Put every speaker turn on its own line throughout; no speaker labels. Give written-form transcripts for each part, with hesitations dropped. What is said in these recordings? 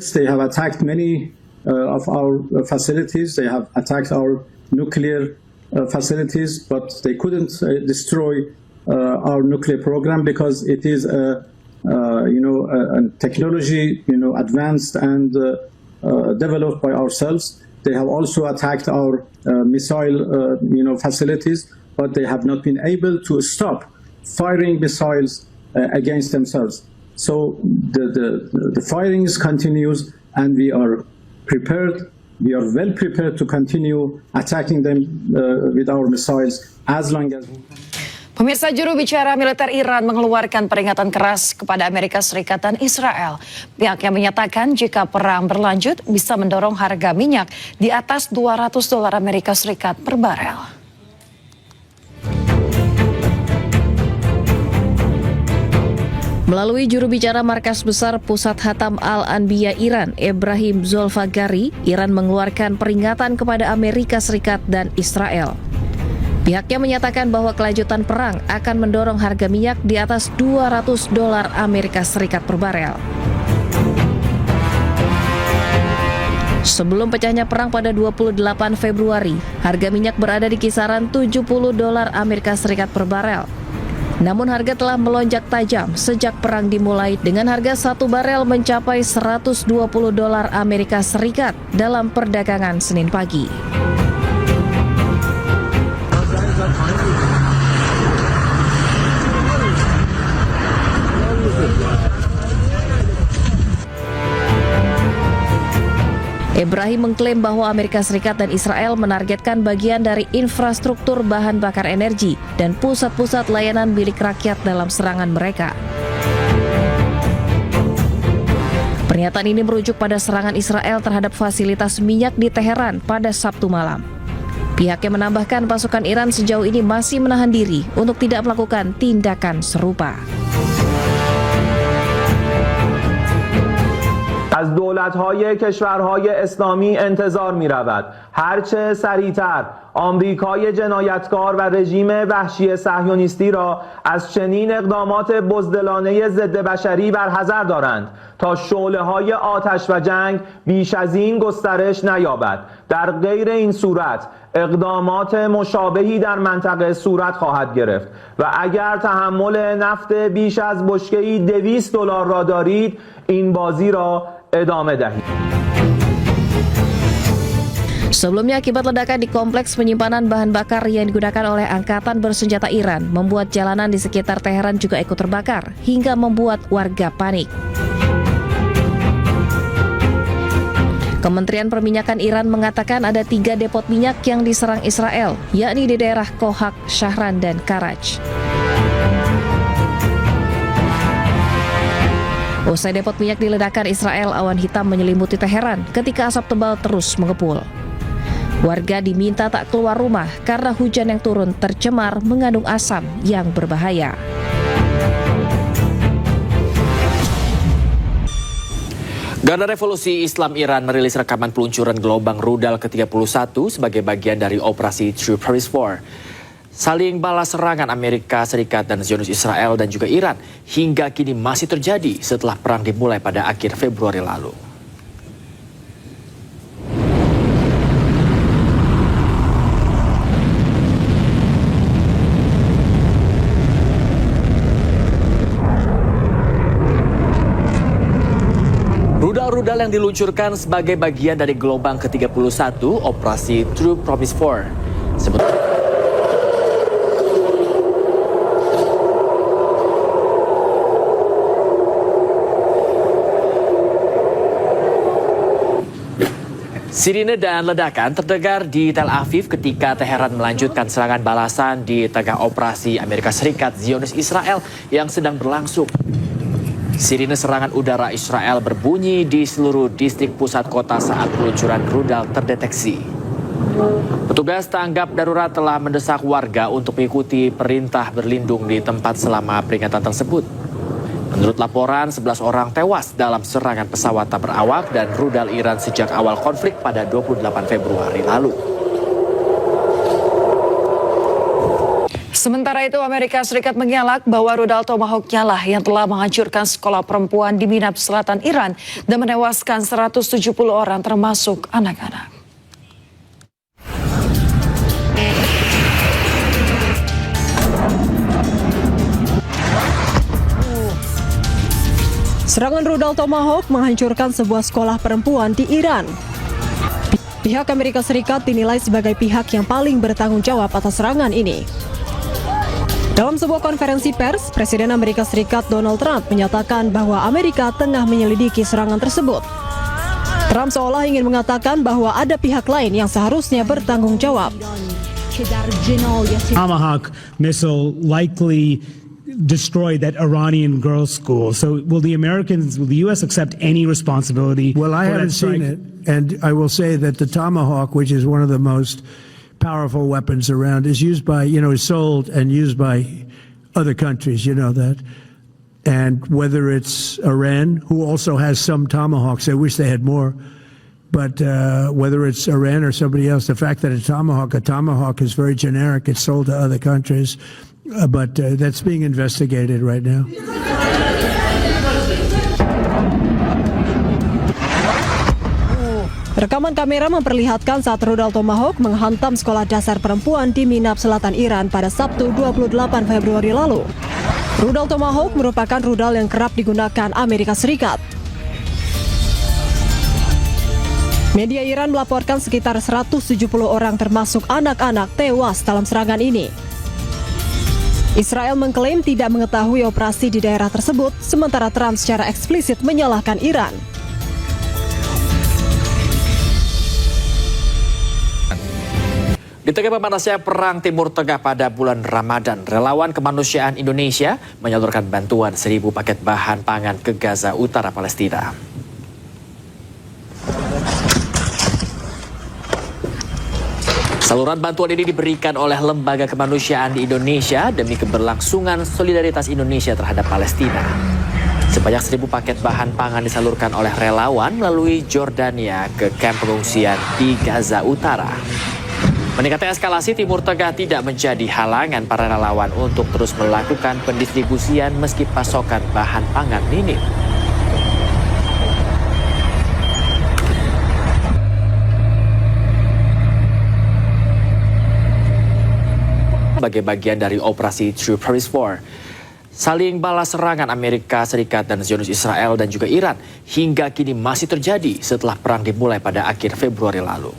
They have attacked many of our facilities. They have attacked our nuclear facilities, but they couldn't destroy our nuclear program because it is a technology advanced and developed by ourselves. They have also attacked our missile facilities, but they have not been able to stop firing missiles against themselves. So the firings continues, and we are prepared. We are well prepared to continue attacking them with our missiles as long as.
Pemirsa, juru bicara militer Iran mengeluarkan peringatan keras kepada Amerika Serikat dan Israel. Pihaknya menyatakan jika perang berlanjut bisa mendorong harga minyak di atas $200 Amerika Serikat per barel. Melalui juru bicara Markas Besar Pusat Hatam Al-Anbiya Iran, Ebrahim Zolfagari, Iran mengeluarkan peringatan kepada Amerika Serikat dan Israel. Pihaknya menyatakan bahwa kelanjutan perang akan mendorong harga minyak di atas $200 Amerika Serikat per barel. Sebelum pecahnya perang pada 28 Februari, harga minyak berada di kisaran $70 Amerika Serikat per barel. Namun harga telah melonjak tajam sejak perang dimulai dengan harga satu barel mencapai $120 Amerika Serikat dalam perdagangan Senin pagi. Ebrahim mengklaim bahwa Amerika Serikat dan Israel menargetkan bagian dari infrastruktur bahan bakar energi dan pusat-pusat layanan milik rakyat dalam serangan mereka. Pernyataan ini merujuk pada serangan Israel terhadap fasilitas minyak di Teheran pada Sabtu malam. Pihaknya menambahkan pasukan Iran sejauh ini masih menahan diri untuk tidak melakukan tindakan serupa.
از دولت‌های کشورهای اسلامی انتظار می‌رود هرچه سریعتر آمریکای جنایتکار و رژیم وحشی صهیونیستی را از چنین اقدامات بزدلانه ضد بشری برحذر دارند تا شعله‌های آتش و جنگ بیش از این گسترش نیابد. در غیر این صورت اقدامات مشابهی در منطقه صورت خواهد گرفت و اگر تحمل نفت بیش از بشکه‌ای $200 را دارید این بازی را ادامه دهید.
Sebelumnya, akibat ledakan di kompleks penyimpanan bahan bakar yang digunakan oleh Angkatan Bersenjata Iran, membuat jalanan di sekitar Teheran juga ikut terbakar, hingga membuat warga panik. Kementerian Perminyakan Iran mengatakan ada 3 depot minyak yang diserang Israel, yakni di daerah Kohak, Shahran, dan Karaj. Usai depot minyak diledakkan Israel, awan hitam menyelimuti Teheran ketika asap tebal terus mengepul. Warga diminta tak keluar rumah karena hujan yang turun tercemar mengandung asam yang berbahaya.
Garda Revolusi Islam Iran merilis rekaman peluncuran gelombang rudal ke-31 sebagai bagian dari operasi True Promise 4. Saling balas serangan Amerika Serikat dan Zionis Israel dan juga Iran hingga kini masih terjadi setelah perang dimulai pada akhir Februari lalu. Rudal-rudal yang diluncurkan sebagai bagian dari gelombang ke-31 operasi True Promise 4. Sirine dan ledakan terdengar di Tel Aviv ketika Teheran melanjutkan serangan balasan di tengah operasi Amerika Serikat Zionis Israel yang sedang berlangsung. Sirine serangan udara Israel berbunyi di seluruh distrik pusat kota saat peluncuran rudal terdeteksi. Petugas tanggap darurat telah mendesak warga untuk mengikuti perintah berlindung di tempat selama peringatan tersebut. Menurut laporan, 11 orang tewas dalam serangan pesawat tak berawak dan rudal Iran sejak awal konflik pada 28 Februari lalu.
Sementara itu, Amerika Serikat mengelak bahwa rudal Tomahawk-nya lah yang telah menghancurkan sekolah perempuan di Minab Selatan Iran dan menewaskan 170 orang termasuk anak-anak.
Serangan rudal Tomahawk menghancurkan sebuah sekolah perempuan di Iran. Pihak Amerika Serikat dinilai sebagai pihak yang paling bertanggung jawab atas serangan ini. Dalam sebuah konferensi pers, Presiden Amerika Serikat Donald Trump menyatakan bahwa Amerika tengah menyelidiki serangan tersebut. Trump seolah ingin mengatakan bahwa ada pihak lain yang seharusnya bertanggung jawab.
Tomahawk missile likely destroyed that Iranian girls' school. So will the U.S. accept any responsibility?
Well, I haven't seen it, and I will say that the Tomahawk, which is one of the most powerful weapons around, is used by, is sold and used by other countries, you know that. And whether it's Iran, who also has some Tomahawks, I wish they had more, but whether it's Iran or somebody else, the fact that a Tomahawk is very generic, it's sold to other countries. But that's being investigated right now.
Rekaman kamera memperlihatkan saat rudal Tomahawk menghantam sekolah dasar perempuan di Minab Selatan Iran pada Sabtu 28 Februari lalu. Rudal Tomahawk merupakan rudal yang kerap digunakan Amerika Serikat. Media Iran melaporkan sekitar 170 orang termasuk anak-anak tewas dalam serangan ini. Israel mengklaim tidak mengetahui operasi di daerah tersebut, sementara Trump secara eksplisit menyalahkan Iran.
Di tengah memanasnya perang Timur Tengah pada bulan Ramadan, relawan kemanusiaan Indonesia menyalurkan bantuan 1.000 paket bahan pangan ke Gaza Utara Palestina. Saluran bantuan ini diberikan oleh Lembaga Kemanusiaan di Indonesia demi keberlangsungan solidaritas Indonesia terhadap Palestina. Sebanyak 1.000 paket bahan pangan disalurkan oleh relawan melalui Jordania ke kamp pengungsian di Gaza Utara. Meningkatnya eskalasi Timur Tengah tidak menjadi halangan para relawan untuk terus melakukan pendistribusian meski pasokan bahan pangan minim. Sebagai bagian dari operasi True Promise 4. Saling balas serangan Amerika Serikat dan Zionis Israel dan juga Iran hingga kini masih terjadi setelah perang dimulai pada akhir Februari lalu.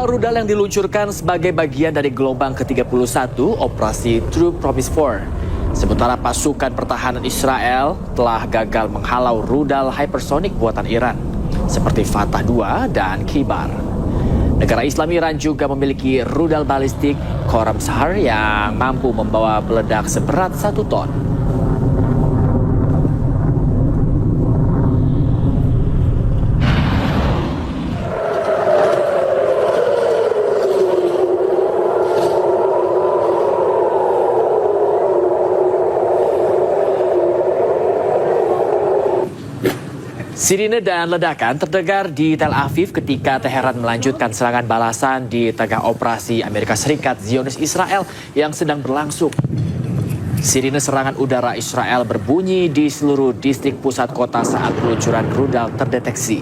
Rudal yang diluncurkan sebagai bagian dari gelombang ke-31 operasi True Promise 4. Sementara pasukan pertahanan Israel telah gagal menghalau rudal hypersonik buatan Iran seperti Fatah 2 dan Kibar. Negara Islam Iran juga memiliki rudal balistik Khorramshahr yang mampu membawa peledak seberat 1 ton. Sirine dan ledakan terdengar di Tel Aviv ketika Teheran melanjutkan serangan balasan di tengah operasi Amerika Serikat Zionis Israel yang sedang berlangsung. Sirine serangan udara Israel berbunyi di seluruh distrik pusat kota saat peluncuran rudal terdeteksi.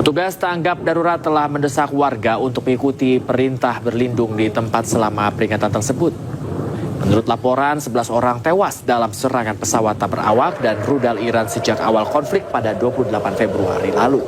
Petugas tanggap darurat telah mendesak warga untuk mengikuti perintah berlindung di tempat selama peringatan tersebut. Menurut laporan, 11 orang tewas dalam serangan pesawat tak berawak dan rudal Iran sejak awal konflik pada 28 Februari lalu.